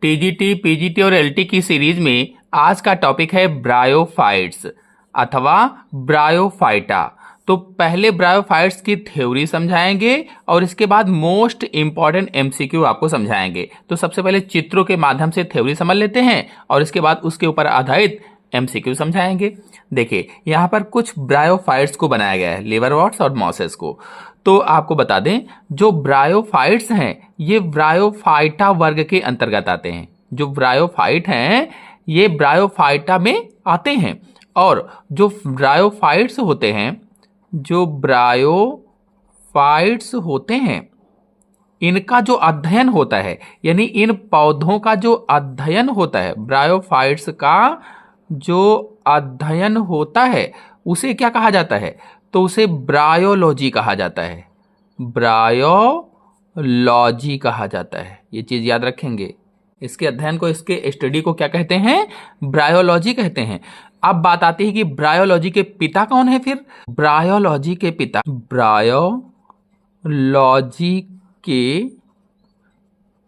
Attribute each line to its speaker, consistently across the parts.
Speaker 1: TGT, PGT और LT की series में आज का टॉपिक है ब्रायोफाइट्स अथवा ब्रायोफाइटा। तो पहले ब्रायोफाइट्स की थ्योरी समझाएंगे और इसके बाद मोस्ट इंपॉर्टेंट एमसीक्यू आपको समझाएंगे। तो सबसे पहले चित्रों के माध्यम से थ्योरी समझ लेते हैं और इसके बाद उसके ऊपर आधारित एमसीक्यू समझाएंगे। देखिए यहाँ पर कुछ ब्रायोफाइट्स को बनाया गया है, लिवरवर्ट्स और मॉसेस को। तो आपको बता दें, जो ब्रायोफाइट्स हैं ये ब्रायोफाइटा वर्ग के अंतर्गत आते हैं। जो ब्रायोफाइट हैं ये ब्रायोफाइटा में आते हैं। और जो ब्रायोफाइट्स होते हैं इनका जो अध्ययन होता है, यानी इन पौधों का जो अध्ययन होता है, ब्रायोफाइट्स का जो अध्ययन होता है उसे क्या कहा जाता है? तो उसे ब्रायोलॉजी कहा जाता है। ब्रायोलॉजी कहा जाता है, ये चीज याद रखेंगे। इसके अध्ययन को, इसके स्टडी को क्या कहते हैं? ब्रायोलॉजी कहते हैं। अब बात आती है कि ब्रायोलॉजी के पिता कौन है। फिर ब्रायोलॉजी के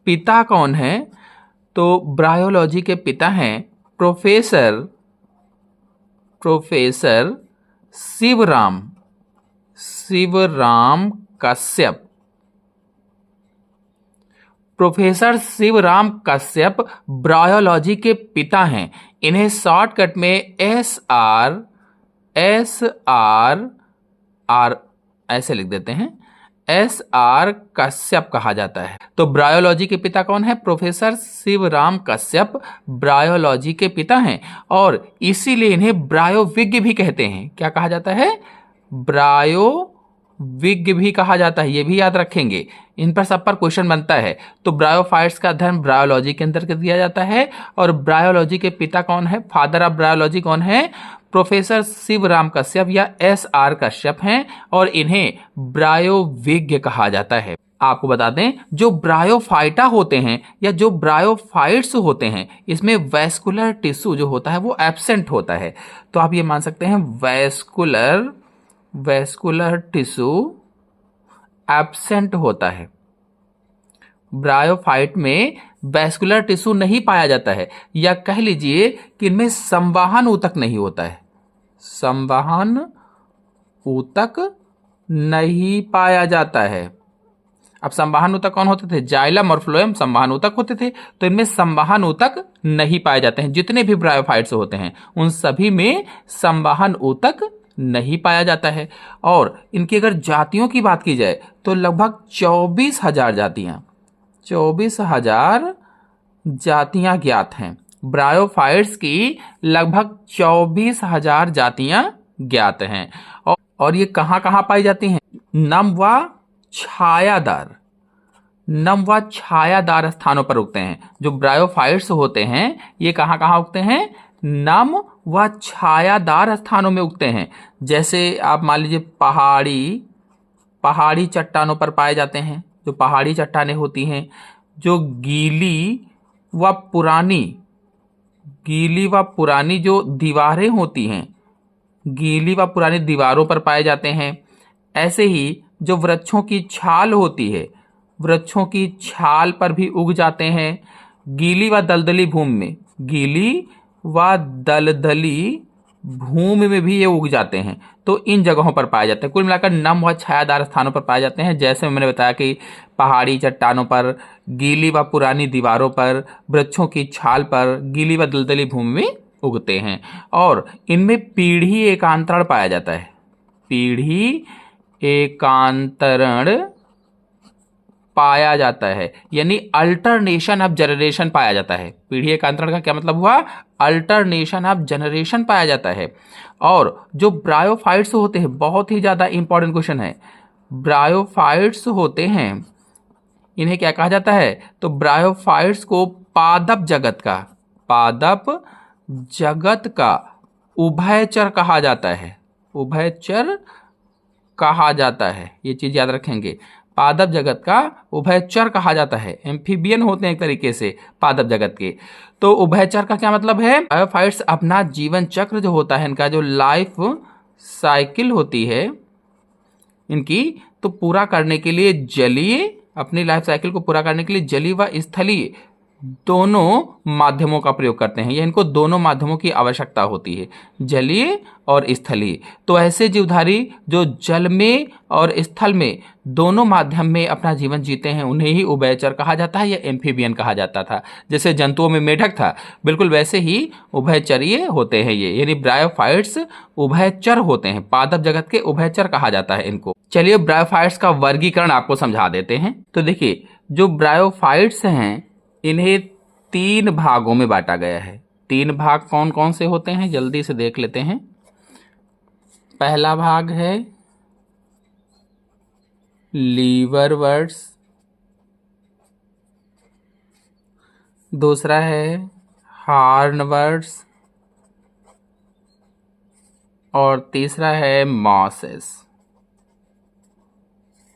Speaker 1: पिता कौन है? तो ब्रायोलॉजी के पिता हैं professor Shivram Kashyap. Professor Shivram Kashyap bryology के पिता हैं। इन्हें शॉर्टकट में एस आर ऐसे लिख देते हैं, SR कश्यप कहा जाता है। तो ब्रायोलॉजी के पिता कौन है? प्रोफेसर शिवराम कश्यप ब्रायोलॉजी के पिता हैं और इसीलिए इन्हें ब्रायोविज्ञ भी कहते हैं। क्या कहा जाता है? ब्रायोविज्ञ भी कहा जाता है, ये भी याद रखेंगे। इन पर सब पर क्वेश्चन बनता है। तो ब्रायोफाइट्स का अध्ययन ब्रायोलॉजी के अंतर्गत किया जाता है। और ब्रायोलॉजी के पिता कौन है? फादर ऑफ ब्रायोलॉजी कौन है? प्रोफेसर शिवराम कश्यप या SR कश्यप हैं और इन्हें ब्रायोविज्ञ कहा जाता है। आपको बता दें, जो ब्रायोफाइटा होते हैं या जो ब्रायोफाइट्स होते हैं इसमें वैस्कुलर टिश्यू जो होता है वो एब्सेंट होता है। तो आप ये मान सकते हैं वैस्कुलर टिश्यू एब्सेंट होता है। ब्रायोफाइट में वैस्कुलर टिश्यू नहीं पाया जाता है, या कह लीजिए कि इनमें संवहन ऊतक नहीं होता है। संवहन ऊतक नहीं पाया जाता है। अब संवहन ऊतक कौन होते थे? जाइलम और फ्लोएम संवहन ऊतक होते थे। तो इनमें संवहन ऊतक नहीं पाए जाते हैं। जितने भी ब्रायोफाइट्स होते हैं उन सभी में संवहन ऊतक नहीं पाया जाता है। और इनकी अगर जातियों की बात की जाए तो लगभग 24,000 जातियां ज्ञात हैं। ब्रायोफाइट्स की लगभग 24,000 जातियां ज्ञात हैं। और ये कहां कहां पाई जाती हैं? नम व छायादार स्थानों पर उगते हैं। जो ब्रायोफाइट्स होते हैं ये कहां कहां उगते हैं? नम व छायादार स्थानों में उगते हैं। जैसे आप मान लीजिए पहाड़ी चट्टानों पर पाए जाते हैं। जो पहाड़ी चट्टानें होती हैं, जो गीली व पुरानी जो दीवारें होती हैं, गीली व पुरानी दीवारों पर पाए जाते हैं। ऐसे ही जो वृक्षों की छाल होती है, वृक्षों की छाल पर भी उग जाते हैं। गीली व दलदली भूमि में भी ये उग जाते हैं। तो इन जगहों पर पाए जाते हैं। कुल मिलाकर नम व छायादार स्थानों पर पाए जाते हैं। जैसे मैंने बताया कि पहाड़ी चट्टानों पर, गीली व पुरानी दीवारों पर, वृक्षों की छाल पर, गीली व दलदली भूमि में उगते हैं। और इनमें पीढ़ी एकांतरण पाया जाता है। पीढ़ी एकांतरण पाया जाता है, यानी अल्टरनेशन ऑफ जनरेशन पाया जाता है। पीढ़ी एकांतरण का क्या मतलब हुआ? अल्टरनेशन ऑफ जनरेशन पाया जाता है। और जो ब्रायोफाइट्स होते हैं, बहुत ही ज्यादा इंपॉर्टेंट क्वेश्चन है, ब्रायोफाइट्स होते हैं इन्हें क्या कहा जाता है? तो ब्रायोफाइट्स को पादप जगत का उभयचर कहा जाता है। उभयचर कहा जाता है, ये चीज याद रखेंगे। पादप जगत का उभयचर कहा जाता है। एम्फीबियन होते हैं एक तरीके से पादप जगत के। तो उभयचर का क्या मतलब है? ब्रायोफाइट्स अपना जीवन चक्र जो होता है, इनका जो लाइफ साइकिल होती है इनकी, तो पूरा करने के लिए जलीय, अपनी लाइफ साइकिल को पूरा करने के लिए जलीय व स्थलीय दोनों माध्यमों का प्रयोग करते हैं, या इनको दोनों माध्यमों की आवश्यकता होती है, जलीय और स्थलीय। तो ऐसे जीवधारी जो जल में और स्थल में दोनों माध्यम में अपना जीवन जीते हैं उन्हें ही उभयचर कहा जाता है या एम्फीबियन कहा जाता था। जैसे जंतुओं में मेढक था, बिल्कुल वैसे ही उभयचरीय होते हैं ये, यानी ब्रायोफाइट्स उभयचर होते हैं, पादप जगत के उभयचर कहा जाता है इनको। चलिए ब्रायोफाइट्स का वर्गीकरण आपको समझा देते हैं। तो देखिए, जो ब्रायोफाइट्स हैं इन्हें 3 भागों में बांटा गया है। 3 भाग कौन कौन से होते हैं जल्दी से देख लेते हैं। पहला भाग है लीवरवर्ट्स, दूसरा है हार्नवर्ट्स और तीसरा है मॉसेस।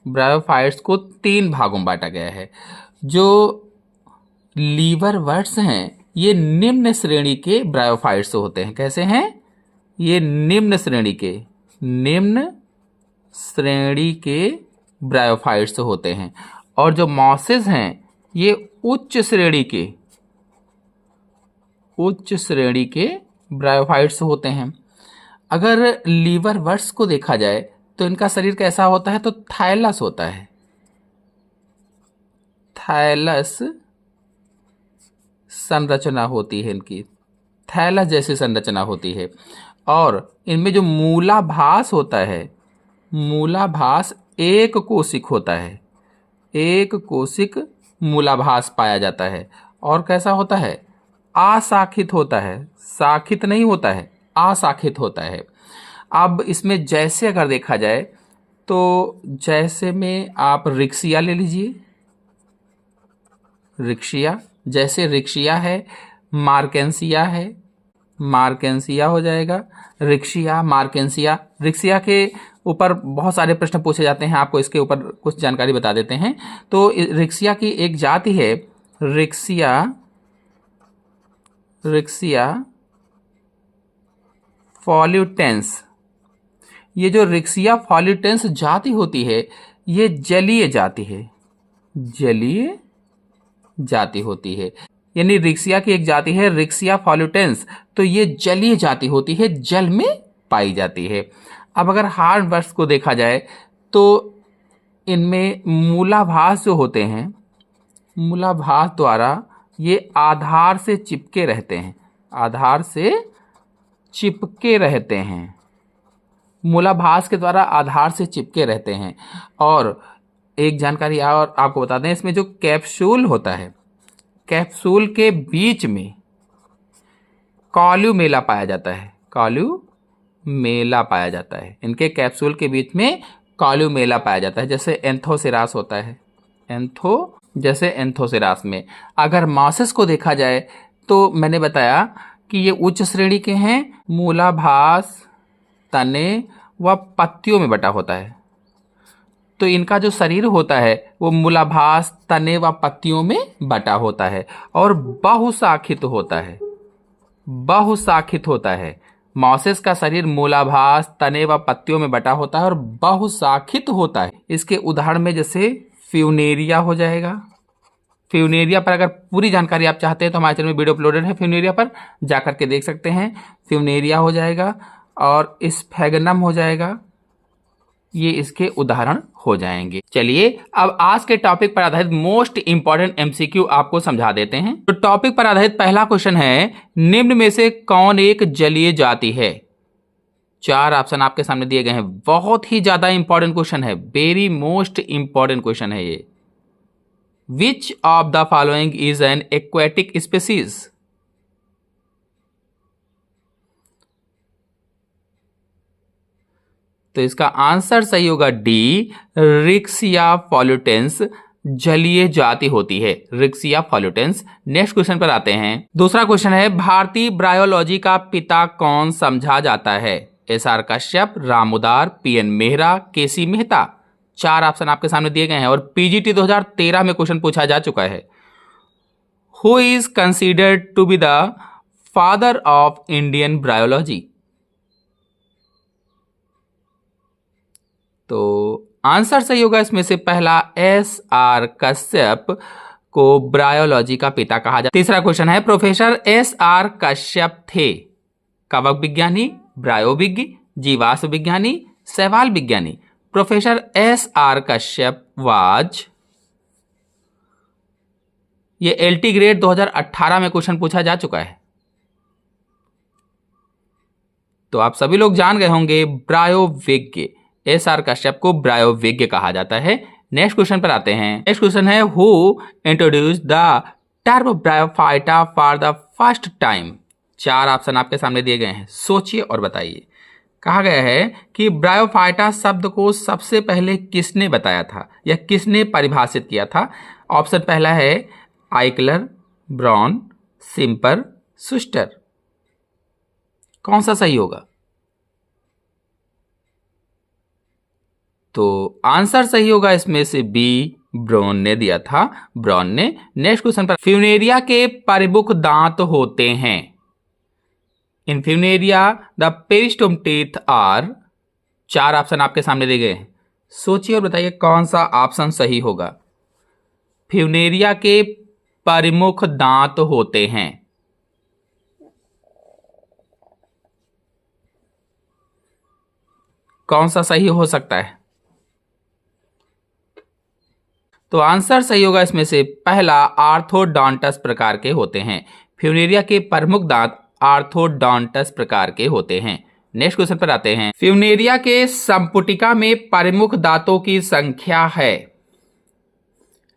Speaker 1: ब्रायोफाइट्स को 3 भागों में बांटा गया है। जो लीवरवर्ट्स हैं ये निम्न श्रेणी के ब्रायोफाइट्स होते हैं। कैसे हैं ये? निम्न श्रेणी के ब्रायोफाइट्स होते हैं। और जो मॉसेस हैं ये उच्च श्रेणी के ब्रायोफाइट्स होते हैं। अगर लीवरवर्ट्स को देखा जाए तो इनका शरीर कैसा होता है? तो थाइलस होता है, थाइलस संरचना होती है इनकी, थैलस जैसी संरचना होती है। और इनमें जो मूलाभास होता है, मूलाभास एक कोशिक होता है, एक कोशिक मूलाभास पाया जाता है। और कैसा होता है? अशाखित होता है, शाखित नहीं होता है, अशाखित होता है। अब इसमें जैसे अगर देखा जाए तो जैसे में आप रिक्सिया ले लीजिए, रिक्शिया, जैसे रिक्शिया है, मार्केंसिया है, मार्केंसिया हो जाएगा, रिक्शिया, मार्केंसिया। रिक्शिया के ऊपर बहुत सारे प्रश्न पूछे जाते हैं, आपको इसके ऊपर कुछ जानकारी बता देते हैं। तो रिक्शिया की एक जाति है रिक्शिया फॉल्यूटेंस। ये जो रिक्शिया फॉल्यूटेंस जाति होती है ये जलीय जाति होती है, यानी रिक्शिया की एक जाति है रिक्शिया फॉल्यूटेंस, तो ये जलीय जाति होती है, जल में पाई जाती है। अब अगर हार्नवर्ट्स को देखा जाए तो इनमें मूलाभास जो होते हैं, मूलाभास द्वारा ये आधार से चिपके रहते हैं, मूलाभास के द्वारा आधार से चिपके रहते हैं। और एक जानकारी और आपको बता दें, इसमें जो कैप्सूल होता है, कैप्सूल के बीच में कॉल्यूमेला पाया जाता है, इनके कैप्सूल के बीच में कॉल्यूमेला पाया जाता है, जैसे एंथोसेरास होता है, जैसे एंथोसेरास में। अगर मॉसेस को देखा जाए तो मैंने बताया कि ये उच्च श्रेणी के हैं, मूलाभास तने व पत्तियों में बटा होता है। तो इनका जो शरीर होता है वो मूलाभास तने व पत्तियों में बटा होता है और बहुशाखित होता है। मॉसेस का शरीर मूलाभास तने व पत्तियों में बटा होता है और बहुशाखित होता है। इसके उदाहरण में जैसे फ्यूनेरिया हो जाएगा। फ्यूनेरिया पर अगर पूरी जानकारी आप चाहते हैं तो हमारे चैनल में वीडियो अपलोडेड है, फ्यूनेरिया पर जाकर के देख सकते हैं। फ्यूनेरिया हो जाएगा और स्फेगनम हो जाएगा, ये इसके उदाहरण हो जाएंगे। चलिए अब आज के टॉपिक पर आधारित मोस्ट इंपॉर्टेंट एमसीक्यू आपको समझा देते हैं। तो टॉपिक पर आधारित पहला क्वेश्चन है, निम्न में से कौन एक जलीय जाति है? 4 ऑप्शन आपके सामने दिए गए हैं। बहुत ही ज्यादा इंपॉर्टेंट क्वेश्चन है, वेरी मोस्ट इंपॉर्टेंट क्वेश्चन है ये। विच of the following is an aquatic species? तो इसका आंसर सही होगा डी, रिक्सिया फॉल्यूटेंस जलीय जाति होती है, रिक्सिया फॉल्यूटेंस। नेक्स्ट क्वेश्चन पर आते हैं। दूसरा क्वेश्चन है, भारतीय ब्रायोलॉजी का पिता कौन समझा जाता है? एस.आर. कश्यप, राम उदार, PN. Mehra, KC. Mehta. 4 option आपके सामने दिए गए हैं और पीजीटी 2013 में क्वेश्चन पूछा जा चुका है। Who is considered to be the father of Indian bryology? तो आंसर सही होगा इसमें से पहला, एस.आर. कश्यप को ब्रायोलॉजी का पिता कहा जाता है। तीसरा क्वेश्चन है, प्रोफेसर एस.आर. कश्यप थे कवक विज्ञानी, ब्रायोविज्ञ, जीवाश्म विज्ञानी, शैवाल विज्ञानी। Professor S R. कश्यप वाज, ये एलटी ग्रेड 2018 में क्वेश्चन पूछा जा चुका है, तो आप सभी लोग जान गए होंगे ब्रायोविज्ञ। एस.आर. कश्यप को ब्रायोविज्ञ कहा जाता है। नेक्स्ट क्वेश्चन पर आते हैं। नेक्स्ट क्वेश्चन है, who introduce the term bryophyta for the first time. 4 option आपके सामने दिए गए हैं, सोचिए और बताइए। कहा गया है कि ब्रायोफाइटा शब्द को सबसे पहले किसने बताया था या किसने परिभाषित किया था। ऑप्शन पहला है आइकलर, ब्राउन, सिम्पर, सुस्टर। कौन सा सही होगा? तो आंसर सही होगा इसमें से बी, ब्राउन ने दिया था, ब्राउन ने। नेक्स्ट क्वेश्चन पर, फ्यूनेरिया के प्रमुख दांत होते हैं। In Funaria the peristome teeth are. 4 option आपके सामने दिए गए हैं, सोचिए और बताइए कौन सा ऑप्शन सही होगा। फ्यूनेरिया के प्रमुख दांत होते हैं। कौन सा सही हो सकता है? तो आंसर सही होगा इसमें से पहला, आर्थोडोंटस प्रकार के होते हैं। फ्यूनेरिया के प्रमुख दांत आर्थोडोंटस प्रकार के होते हैं। नेक्स्ट क्वेश्चन पर आते हैं। फ्यूनेरिया के संपुटिका में प्रमुख दांतों की संख्या है।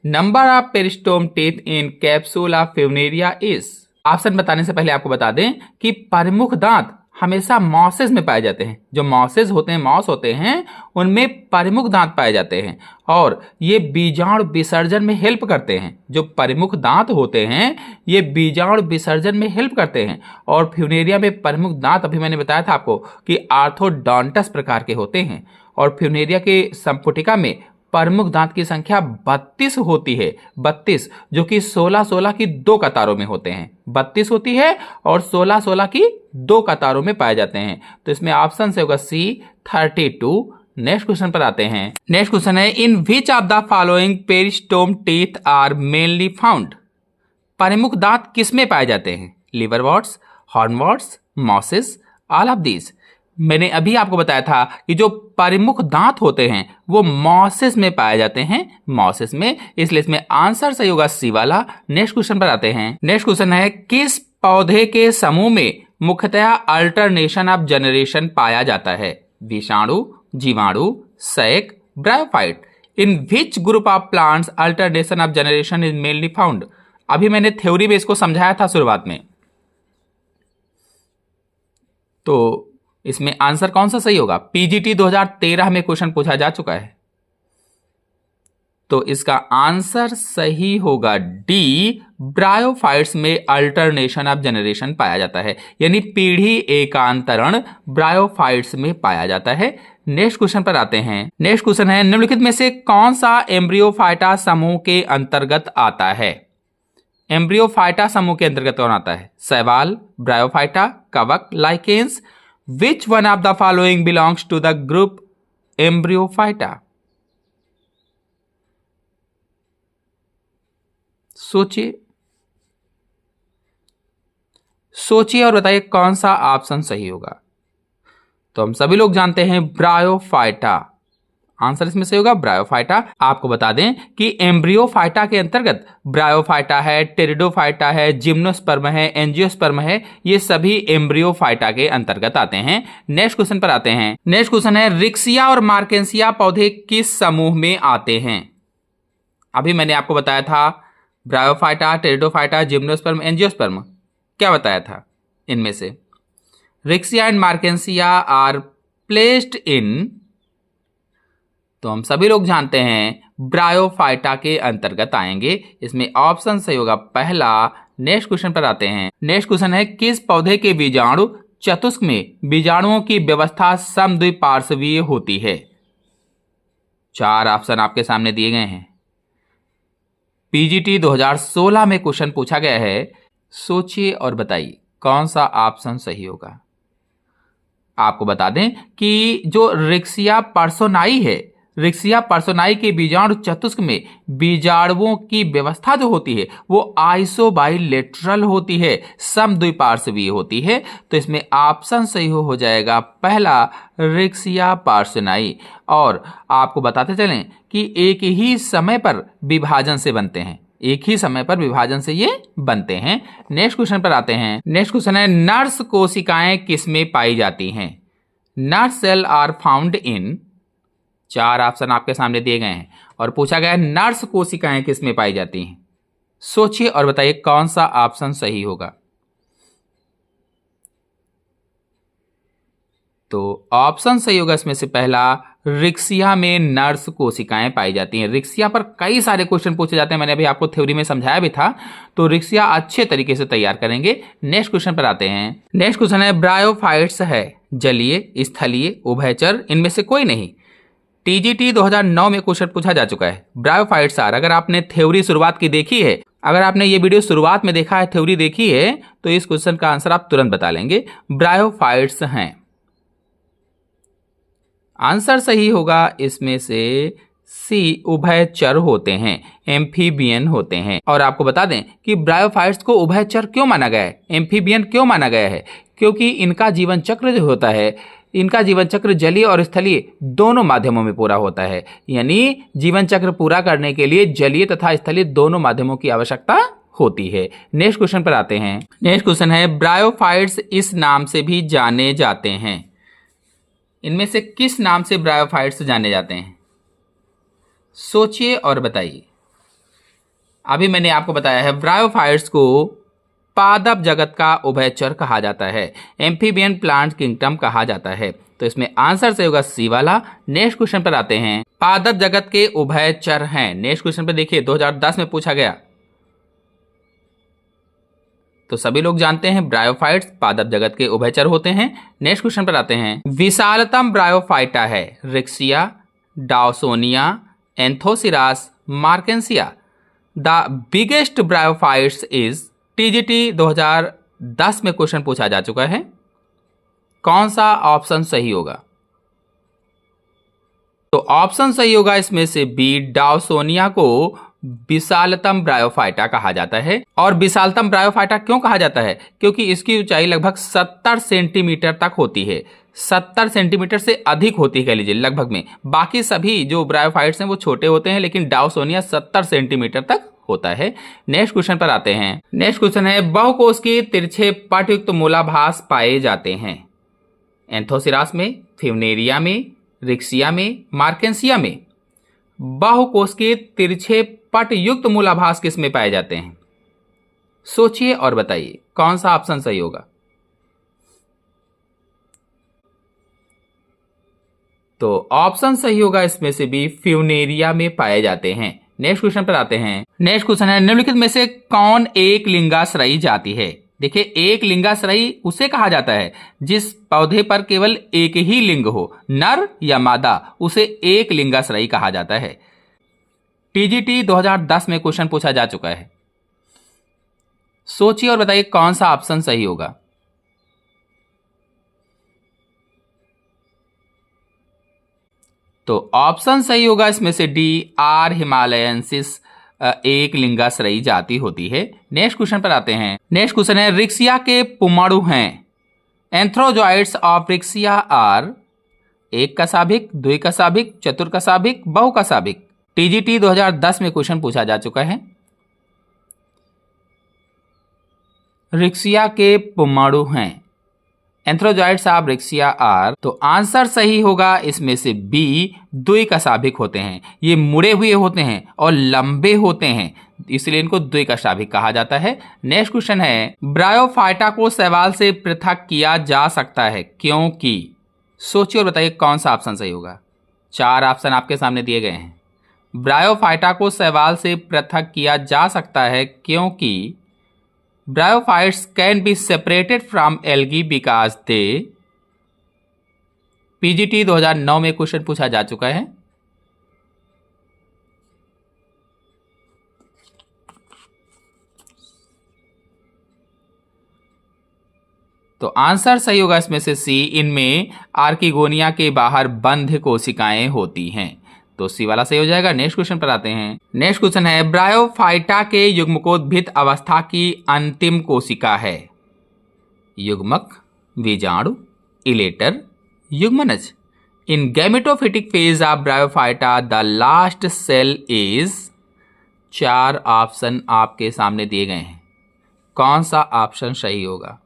Speaker 1: Number of peristome teeth in capsule of Funaria is. Option बताने से पहले आपको बता दें कि प्रमुख दांत हमेशा मॉसेस में पाए जाते हैं। जो मॉसेस होते हैं, मॉस होते हैं, उनमें प्रमुख दांत पाए जाते हैं और ये बीजाणु विसर्जन में हेल्प करते हैं। जो प्रमुख दांत होते हैं ये बीजाणु विसर्जन में हेल्प करते हैं। और फ्यूनेरिया में प्रमुख दांत, अभी मैंने बताया था आपको कि आर्थोडोंटस प्रकार के होते हैं। और फ्यूनेरिया के संपुटिका में प्रमुख दांत की संख्या 32 होती है। 32, जो कि 16-16 की 2 कतारों में होते हैं। 32 होती है और 16-16 की 2 कतारों में पाए जाते हैं। तो इसमें ऑप्शन से होगा सी, 32। नेक्स्ट क्वेश्चन पर आते हैं। नेक्स्ट क्वेश्चन है, in which of the following peristome teeth are mainly found. प्रमुख दांत किसमें पाए जाते हैं? Liverworts, hornworts, mosses, all of these. मैंने अभी आपको बताया था कि जो प्रमुख दांत होते हैं वो मॉसेस में पाए जाते हैं, मॉसेस में, इसलिए इसमें आंसर सही होगा सी वाला। नेक्स्ट क्वेश्चन पर आते हैं। नेक्स्ट क्वेश्चन है, किस पौधे के समूह में मुख्यतः अल्टरनेशन ऑफ जनरेशन पाया जाता है? विषाणु, जीवाणु, सैक, bryophyte. In which group of plants alternation of generation is mainly found. अभी मैंने थ्योरी में इसको समझाया था शुरुआत में, तो इसमें आंसर कौन सा सही होगा? पीजीटी 2013 में क्वेश्चन पूछा जा चुका है, तो इसका आंसर सही होगा डी, ब्रायोफाइट्स में अल्टरनेशन ऑफ जनरेशन पाया जाता है, यानी पीढ़ी एकांतरण ब्रायोफाइट्स में पाया जाता है। नेक्स्ट क्वेश्चन पर आते हैं। नेक्स्ट क्वेश्चन है, निम्नलिखित में से कौन सा एम्ब्रियोफाइटा समूह के अंतर्गत आता है? एम्ब्रियोफाइटा समूह के अंतर्गत कौन आता है? शैवाल, ब्रायोफाइटा, कवक, lichens. Which one of the following belongs to the group Embryophyta? सोचिए और बताइए कौन सा ऑप्शन सही होगा। तो हम सभी लोग जानते हैं ब्रायोफाइटा, आंसर इसमें सही होगा ब्रायोफाइटा। आपको बता दें कि एम्ब्रियोफाइटा के अंतर्गत ब्रायोफाइटा है, टेरिडोफाइटा है, जिम्नोस्पर्म है, एंजियोस्पर्म है, ये सभी एम्ब्रियोफाइटा के अंतर्गत आते हैं। नेक्स्ट क्वेश्चन पर आते हैं। नेक्स्ट क्वेश्चन है, रिक्सिया और मार्केंसिया पौधे किस समूह में आते हैं? अभी मैंने आपको बताया था ब्रायोफाइटा, टेरिडोफाइटा, जिम्नोस्पर्म, एंजियोस्पर्म। क्या बताया था इनमें से? Riccia and Marchantia are placed in, तो हम सभी लोग जानते हैं ब्रायोफाइटा के अंतर्गत आएंगे। इसमें ऑप्शन सही होगा पहला। नेक्स्ट क्वेश्चन पर आते हैं। नेक्स्ट क्वेश्चन है, किस पौधे के बीजाणु चतुष्क में बीजाणुओं की व्यवस्था समद्विपार्श्वीय होती है? 4 ऑप्शन आपके सामने दिए गए हैं। पीजीटी 2016 में क्वेश्चन पूछा गया है, सोचिए और बताइए कौन सा ऑप्शन सही होगा। आपको बता दें कि जो रिक्सिया पर्सोनाई है, रिक्सिया पर्सोनाई के बीजाणु चतुष्क में बीजाणुओं की व्यवस्था जो होती है वो आइसोबाइलेटरल होती है, समद्विपार्श्वीय होती है। तो इसमें ऑप्शन सही हो जाएगा पहला, रिक्सिया पर्सोनाई। और आपको बताते चलें कि एक ही समय पर विभाजन से बनते हैं, एक ही समय पर विभाजन से ये बनते हैं। नेक्स्ट क्वेश्चन पर आते हैं। नेक्स्ट क्वेश्चन है, नर्स कोशिकाएं किसमें पाई जाती हैं? Nurse cell are found in, चार ऑप्शन आपके सामने दिए गए हैं और पूछा गया है नर्स कोशिकाएं किसमें पाई जाती हैं। सोचिए और बताइए कौन सा ऑप्शन सही होगा। तो ऑप्शन सही होगा इसमें से पहला, रिक्सिया में नर्स कोशिकाएं पाई जाती हैं। रिक्सिया पर कई सारे क्वेश्चन पूछे जाते हैं, मैंने अभी आपको थ्योरी में समझाया भी था। तो रिक्सिया अच्छे तरीके से तैयार करेंगे। नेक्स्ट क्वेश्चन पर आते हैं। नेक्स्ट क्वेश्चन है, ब्रायोफाइट्स है जलीय, स्थलीय, उभयचर, इनमें से कोई नहीं। टीजीटी 2009 में क्वेश्चन पूछा जा चुका है। ब्रायोफाइट्स आर, अगर आपने थ्योरी शुरुआत की देखी है, अगर आपने ये वीडियो शुरुआत में देखा है, थ्योरी देखी है, तो इस क्वेश्चन का आंसर आप तुरंत बता लेंगे। ब्रायोफाइट्स हैं। आंसर सही होगा इसमें से सी, उभयचर होते हैं, एम्फीबियन होते हैं। और आपको बता दें कि ब्रायोफाइट्स को उभयचर क्यों माना गया है, एम्फीबियन क्यों माना गया है? क्योंकि इनका जीवन चक्र जो होता है, इनका जीवन चक्र जलीय और स्थलीय दोनों माध्यमों में पूरा होता है। यानी जीवन चक्र पूरा करने के लिए जलीय तथा स्थलीय दोनों माध्यमों की आवश्यकता होती है। नेक्स्ट क्वेश्चन पर आते हैं। नेक्स्ट क्वेश्चन है, ब्रायोफाइट्स इस नाम से भी जाने जाते हैं। इनमें से किस नाम से ब्रायोफाइट्स जाने जाते हैं? सोचिए और बताइए। अभी मैंने आपको बताया है ब्रायोफाइट्स को पादप जगत का उभयचर कहा जाता है, एम्फीबियन प्लांट किंगडम कहा जाता है। तो इसमें आंसर सही होगा सी वाला। नेक्स्ट क्वेश्चन पर आते हैं। पादप जगत के उभयचर हैं। नेक्स्ट क्वेश्चन पर देखिए, 2010 में पूछा गया। तो सभी लोग जानते हैं ब्रायोफाइट्स पादप जगत के उभयचर होते हैं। नेक्स्ट क्वेश्चन पर आते हैं। विशालतम ब्रायोफाइटा है Riccia, Dawsonia, Anthoceros, Marchantia. The biggest bryophytes is, TGT 2010 में क्वेश्चन पूछा जा चुका है। कौन सा ऑप्शन सही होगा? तो ऑप्शन सही होगा इसमें से बी, डाउसोनिया को विशालतम ब्रायोफाइटा कहा जाता है। और विशालतम ब्रायोफाइटा क्यों कहा जाता है? क्योंकि इसकी ऊंचाई लगभग 70 सेंटीमीटर तक होती है, 70 सेंटीमीटर से अधिक होती है कह लीजिए लगभग में। बाकी सभी जो ब्रायोफाइट्स हैं वो छोटे होते हैं, लेकिन डाउसोनिया 70 सेंटीमीटर तक होता है। नेक्स्ट क्वेश्चन पर आते हैं। नेक्स्ट क्वेश्चन है, बहुकोश के तिरछे पटयुक्त मूलाभास पाए जाते हैं। एंथोसिरास में, फ्यूनेरिया में, रिक्सिया में, मार्केंसिया में। बहुकोश के तिरछे पटयुक्त मूलाभास किस में पाए जाते हैं? सोचिए और बताइए कौन सा ऑप्शन सही होगा। तो ऑप्शन सही होगा इसमें से भी, फ्यूनेरिया में पाए जाते हैं। नेक्स्ट क्वेश्चन पर आते हैं। नेक्स्ट क्वेश्चन है, निम्नलिखित में से कौन एक लिंगाश्रयी जाति है? देखिए, एक लिंगाश्रयी उसे कहा जाता है जिस पौधे पर केवल एक ही लिंग हो, नर या मादा, उसे एक लिंगाश्रयी कहा जाता है। टीजीटी 2010 में क्वेश्चन पूछा जा चुका है। सोचिए और बताइए कौन सा ऑप्शन सही होगा। तो ऑप्शन सही होगा इसमें से डी, आर हिमालयंसिस एक लिंगाश्रयी जाति होती है। नेक्स्ट क्वेश्चन पर आते हैं। नेक्स्ट क्वेश्चन है, रिक्सिया के पुमड़ु हैं। एंथ्रोजॉइड्स ऑफ रिक्सिया आर, एक कशाभिक, द्विकशाभिक, चतुर्कशाभिक, बहुकशाभिक। टीजीटी 2010 में क्वेश्चन पूछा जा चुका है। रिक्सिया के पुमड़ु हैं। एंथ्रोजॉइड्स ऑफ रिक्सिया आर, तो आंसर सही होगा इसमें से बी, द्विकशाभिक होते हैं। ये मुड़े हुए होते हैं और लंबे होते हैं, इसलिए इनको द्विकशाभिक कहा जाता है। नेक्स्ट क्वेश्चन है, ब्रायोफाइटा को शैवाल से पृथक किया जा सकता है क्योंकि? सोचिए और बताइए कौन सा ऑप्शन सही होगा। चार ऑप्शन आपके सामने दिए गए हैं। ब्रायोफाइटा को शैवाल से पृथक किया जा सकता है क्योंकि Bryophytes can be separated from algae because they, PGT 2009 में क्वेश्चन पूछा जा चुका है। तो आंसर सही होगा इसमें से सी, इनमें आर्किगोनिया के बाहर बंध कोशिकाएं होती हैं। तो सी वाला सही हो जाएगा। नेक्स्ट क्वेश्चन पर आते हैं। नेक्स्ट क्वेश्चन है ब्रायोफाइटा के युग्मकोद्भिद अवस्था की अंतिम कोशिका है। युग्मक, बीजाणु, इलेटर, युग्मनज। In gametophytic phase of bryophyta the last cell is. 4 option आपके सामने दिए गए हैं, कौन सा ऑप्शन सही होगा?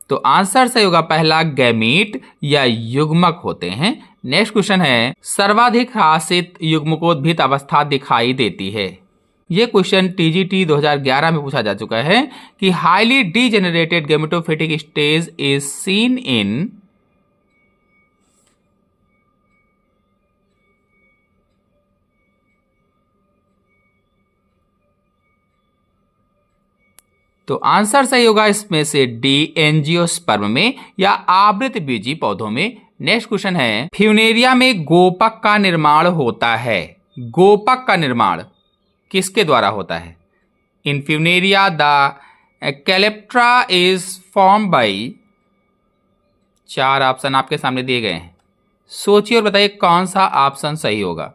Speaker 1: तो आंसर सही होगा पहला, गैमीट या युग्मक होते हैं। नेक्स्ट क्वेश्चन है सर्वाधिक ह्रासित युग्मकोद्भिद अवस्था दिखाई देती है। यह क्वेश्चन टीजीटी 2011 में पूछा जा चुका है कि highly degenerated gametophytic stage is seen in. तो आंसर सही होगा इसमें से डी, एंजियोस्पर्म में या आवृत बीजी पौधों में। नेक्स्ट क्वेश्चन है फ्यूनेरिया में गोपक का निर्माण होता है। गोपक का निर्माण किसके द्वारा होता है? In Funaria the calyptra is form by. 4 option आपके सामने दिए गए हैं, सोचिए और बताइए कौन सा ऑप्शन सही होगा।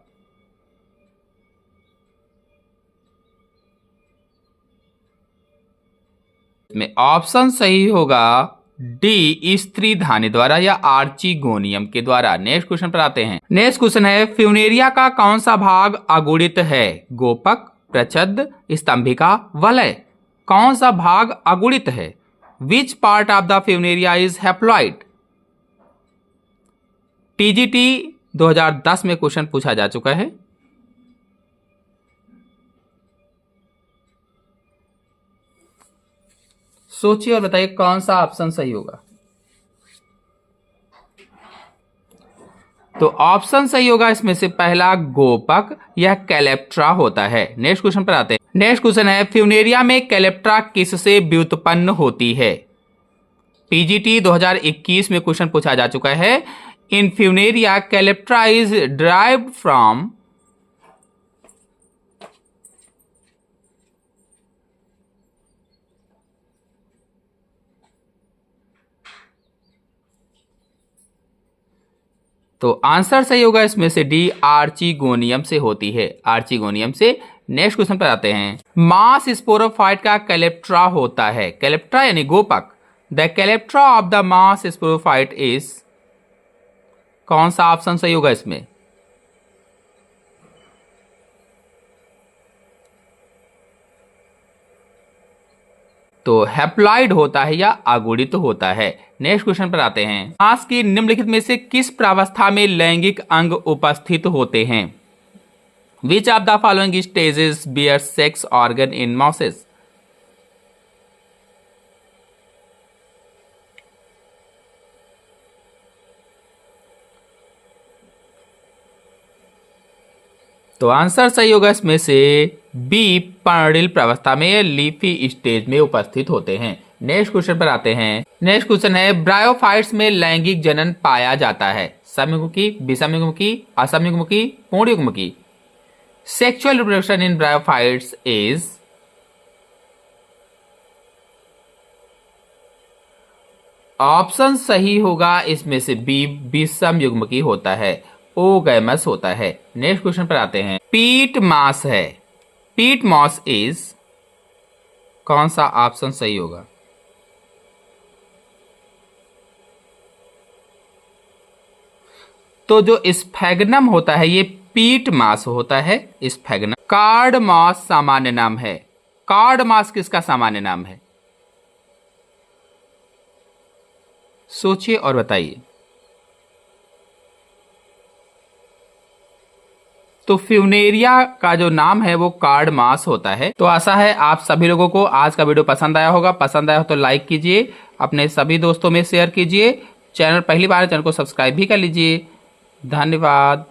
Speaker 1: में ऑप्शन सही होगा डी, स्त्री धान्य द्वारा या आर्चिगोनियम के द्वारा। नेक्स्ट क्वेश्चन पर आते हैं। नेक्स्ट क्वेश्चन है फ्यूनेरिया का कौन सा भाग अगुणित है? गोपक, प्रच्छद, स्तंभिका, वलय। कौन सा भाग अगुणित है? Which part of the Funaria is haploid? TGT 2010 में क्वेश्चन पूछा जा चुका है। सोचिए और बताइए कौन सा ऑप्शन सही होगा। तो ऑप्शन सही होगा इसमें से पहला, गोपक या कैलेप्ट्रा होता है। नेक्स्ट क्वेश्चन पर आते हैं। नेक्स्ट क्वेश्चन है फ्यूनेरिया में कैलेप्ट्रा किससे व्युत्पन्न होती है? पीजीटी 2021 में क्वेश्चन पूछा जा चुका है। In Funaria कैलेप्ट्रा is derived from. तो आंसर सही होगा इसमें से डी, आर्चिगोनियम से होती है। आर्चिगोनियम से। नेक्स्ट क्वेश्चन पर आते हैं। मास स्पोरोफाइट का कैलेप्ट्रा होता है। कैलेप्ट्रा यानी गोपक। The calyptra of the moss sporophyte is. कौन सा ऑप्शन सही होगा इसमें? तो हैप्लॉइड होता है या अगुणित होता है। नेक्स्ट क्वेश्चन पर आते हैं। मास की निम्नलिखित में से किस प्रावस्था में लैंगिक अंग उपस्थित होते हैं? Which of the following stages bear sex organ in mouses? तो आंसर सही होगा इसमें से बी, पर्णिल प्रावस्था में या लीफी स्टेज में उपस्थित होते हैं। नेक्स्ट क्वेश्चन पर आते हैं। नेक्स्ट क्वेश्चन है ब्रायोफाइट्स में लैंगिक जनन पाया जाता है। समयुग्मकी, विषमयुग्मकी, असमयुग्मकी, पूर्णयुग्मकी। Sexual reproduction in bryophytes is. Option सही होगा इसमें से बी, विषमयुग्मकी होता है, ओगैमस होता है। नेक्स्ट क्वेश्चन पर आते हैं। पीट मास है। पीट मॉस इज। कौन सा ऑप्शन सही होगा? तो जो स्फैग्नम होता है ये पीट मास होता है। स्फैग्नम। कार्ड मॉस सामान्य नाम है। कार्ड मॉस किसका सामान्य नाम है? सोचिए और बताइए। तो फ्यूनेरिया का जो नाम है वो कार्ड मास होता है। तो आशा है आप सभी लोगों को आज का वीडियो पसंद आया होगा। पसंद आया हो तो लाइक कीजिए, अपने सभी दोस्तों में शेयर कीजिए। चैनल पहली बार, चैनल को सब्सक्राइब भी कर लीजिए। धन्यवाद।